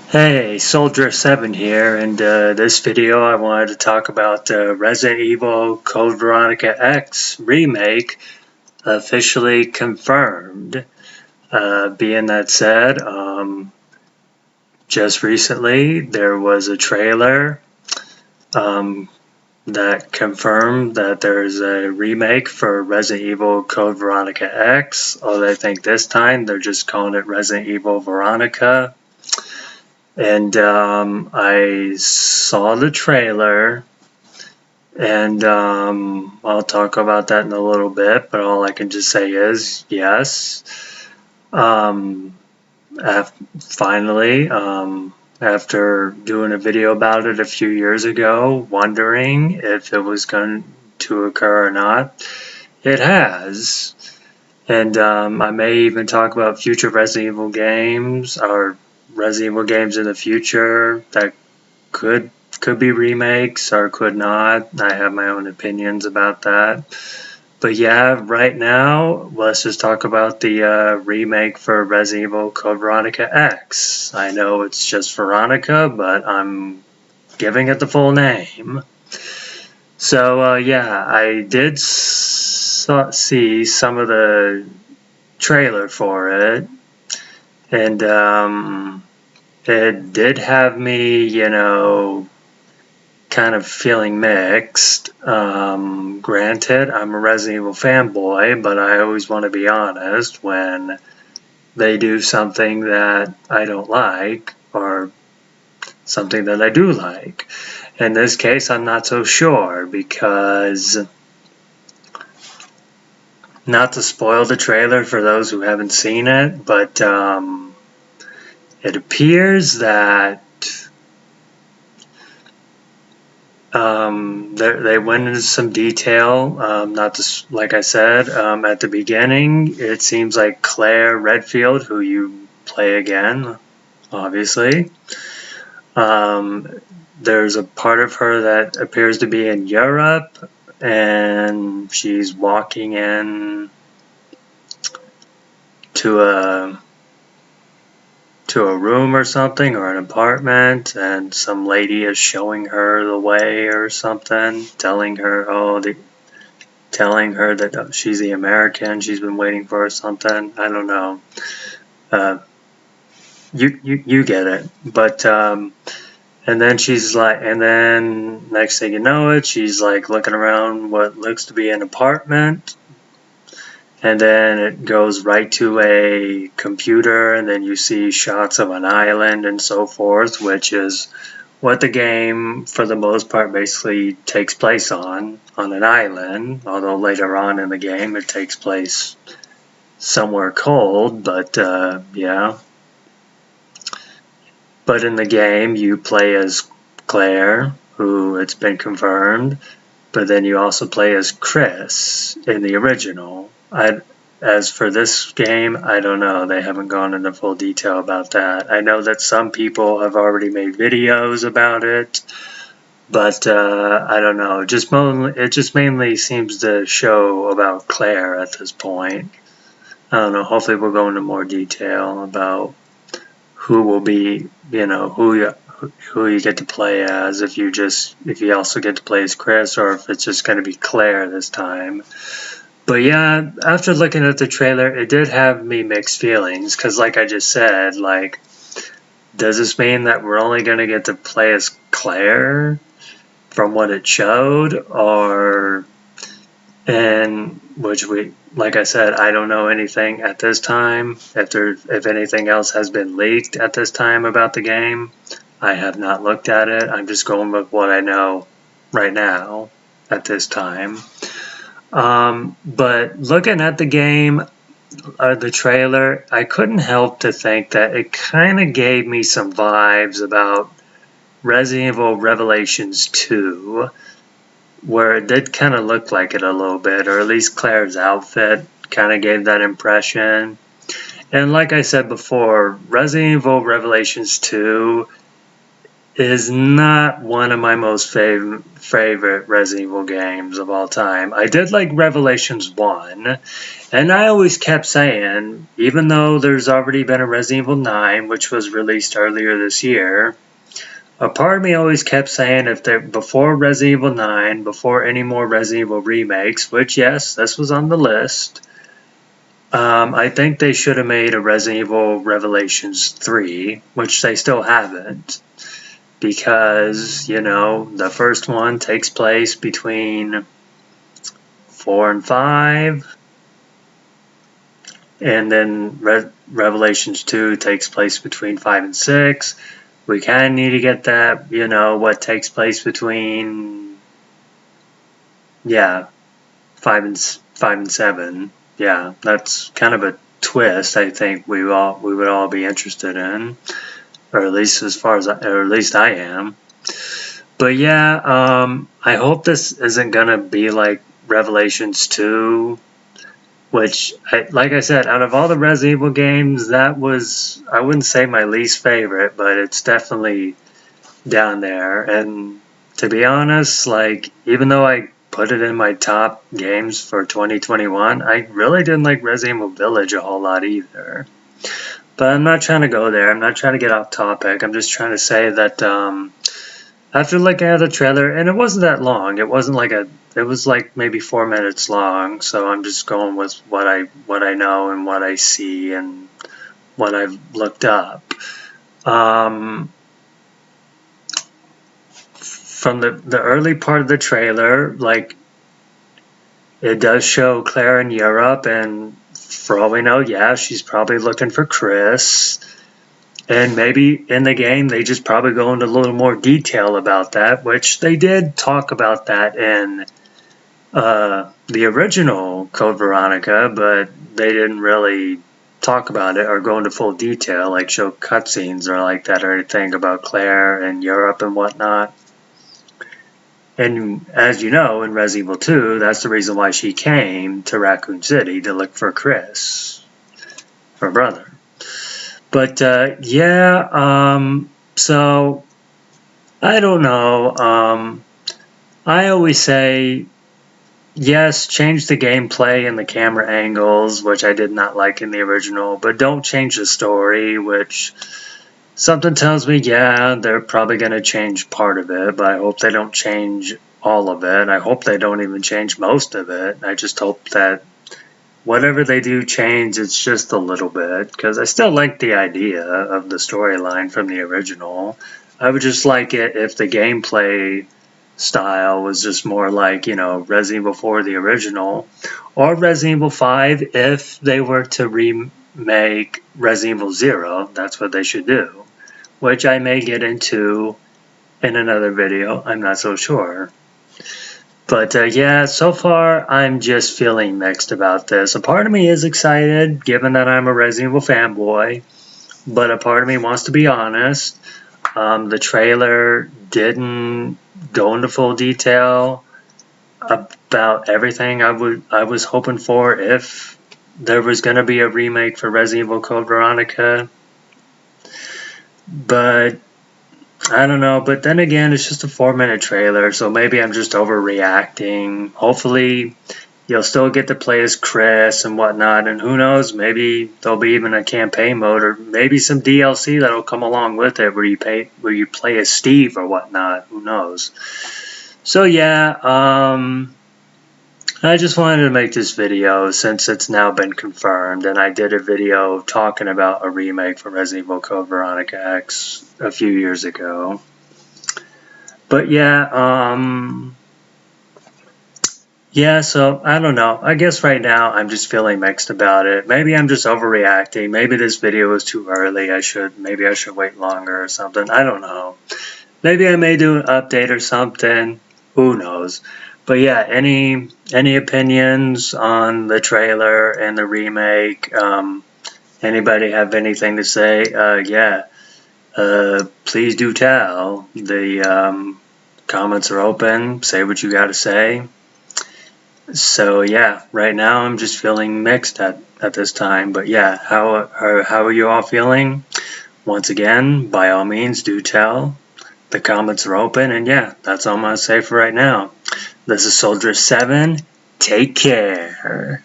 Hey, Soldier7 here, and this video I wanted to talk about Resident Evil Code Veronica X remake officially confirmed. Being that said, just recently there was a trailer um, that confirmed that there's a remake for Resident Evil Code Veronica X, although I think this time they're just calling it Resident Evil Veronica. And I saw the trailer, and I'll talk about that in a little bit, but all I can just say is yes. Um, Finally, after doing a video about it a few years ago, wondering if it was going to occur or not, it has. And I may even talk about future Resident Evil games or Resident Evil games in the future that could be remakes or could not. I have my own opinions about that. But yeah, right now, let's just talk about the remake for Resident Evil Code Veronica X. I know it's just Veronica, but I'm giving it the full name. So yeah, I did see some of the trailer for it, and it did have me, kind of feeling mixed. Granted, I'm a Resident Evil fanboy, but I always want to be honest when they do something that I don't like or something that I do like. In this case, I'm not so sure because, not to spoil the trailer for those who haven't seen it, but it appears that they went into some detail, not to, like I said, at the beginning, it seems like Claire Redfield, who you play again, obviously, there's a part of her that appears to be in Europe, and she's walking in to a room or something, or an apartment, and some lady is showing her the way or something, telling her that she's the American she's been waiting for or something. I don't know. You get it. But and then she's like, and then next thing you know it, she's like looking around what looks to be an apartment. And then it goes right to a computer, and then you see shots of an island and so forth, which is what the game, for the most part, basically takes place on an island, although later on in the game it takes place somewhere cold, but yeah. But in the game you play as Claire, who it's been confirmed, but then you also play as Chris in the original. As for this game, I don't know. They haven't gone into full detail about that. I know that some people have already made videos about it, but I don't know. It just mainly seems to show about Claire at this point. I don't know. Hopefully we'll go into more detail about who will be, who you get to play as, if you also get to play as Chris, or if it's just going to be Claire this time. But yeah, after looking at the trailer, it did have me mixed feelings, because like I just said, like, does this mean that we're only going to get to play as Claire from what it showed, like I said, I don't know anything at this time. If anything else has been leaked at this time about the game, I have not looked at it. I'm just going with what I know right now at this time. But looking at the game, the trailer, I couldn't help to think that it kind of gave me some vibes about Resident Evil Revelations 2, where it did kind of look like it a little bit, or at least Claire's outfit kind of gave that impression. And like I said before, Resident Evil Revelations 2 is not one of my most favorite Resident Evil games of all time. I did like Revelations 1, and I always kept saying, even though there's already been a Resident Evil 9, which was released earlier this year, a part of me always kept saying if there before Resident Evil 9, before any more Resident Evil remakes, which yes, this was on the list, I think they should have made a Resident Evil Revelations 3, which they still haven't. Because, you know, the first one takes place between 4 and 5, and then Revelations 2 takes place between 5 and 6. We kind of need to get that, you know, what takes place between, yeah, 5 and 7. Yeah, that's kind of a twist I think we would all be interested in. Or at least or at least I am. But yeah, I hope this isn't gonna be like Revelations 2, which, like I said, out of all the Resident Evil games, that was, I wouldn't say my least favorite, but it's definitely down there. And to be honest, like, even though I put it in my top games for 2021, I really didn't like Resident Evil Village a whole lot either. But I'm not trying to go there. I'm not trying to get off topic. I'm just trying to say that after looking at the trailer, and it wasn't that long. It wasn't like it was like maybe 4 minutes long. So I'm just going with what I know and what I see and what I've looked up. From the early part of the trailer, like, it does show Claire in Europe, and for all we know, yeah, she's probably looking for Chris. And maybe in the game, they just probably go into a little more detail about that, which they did talk about that in the original Code Veronica, but they didn't really talk about it or go into full detail, like show cutscenes or like that or anything about Claire and Europe and whatnot. And as you know, in Resident Evil 2, that's the reason why she came to Raccoon City, to look for Chris, her brother. But yeah, so I don't know. I always say, yes, change the gameplay and the camera angles, which I did not like in the original, but don't change the story, which something tells me, yeah, they're probably going to change part of it, but I hope they don't change all of it. I hope they don't even change most of it. I just hope that whatever they do change, it's just a little bit, because I still like the idea of the storyline from the original. I would just like it if the gameplay style was just more like, you know, Resident Evil 4, the original, or Resident Evil 5 if they were to remake Resident Evil 0. That's what they should do, which I may get into in another video. I'm not so sure. But yeah, so far I'm just feeling mixed about this. A part of me is excited, given that I'm a Resident Evil fanboy, but a part of me wants to be honest. The trailer didn't go into full detail about everything I was hoping for if there was going to be a remake for Resident Evil Code Veronica. But I don't know, but then again, it's just a 4-minute trailer, so maybe I'm just overreacting. Hopefully, you'll still get to play as Chris and whatnot, and who knows, maybe there'll be even a campaign mode, or maybe some DLC that'll come along with it where you play as Steve or whatnot. Who knows? So yeah, I just wanted to make this video since it's now been confirmed, and I did a video talking about a remake for Resident Evil Code Veronica X a few years ago. But yeah, yeah, so I don't know. I guess right now I'm just feeling mixed about it. Maybe I'm just overreacting. Maybe this video was too early. Maybe I should wait longer or something. I don't know. Maybe I may do an update or something. Who knows? But yeah, any opinions on the trailer and the remake? Anybody have anything to say? Yeah, please do tell. The comments are open. Say what you got to say. So yeah, right now I'm just feeling mixed at this time. But yeah, how are you all feeling? Once again, by all means, do tell. the comments are open, and yeah, that's all I'm going to say for right now. This is Soldier 7. Take care.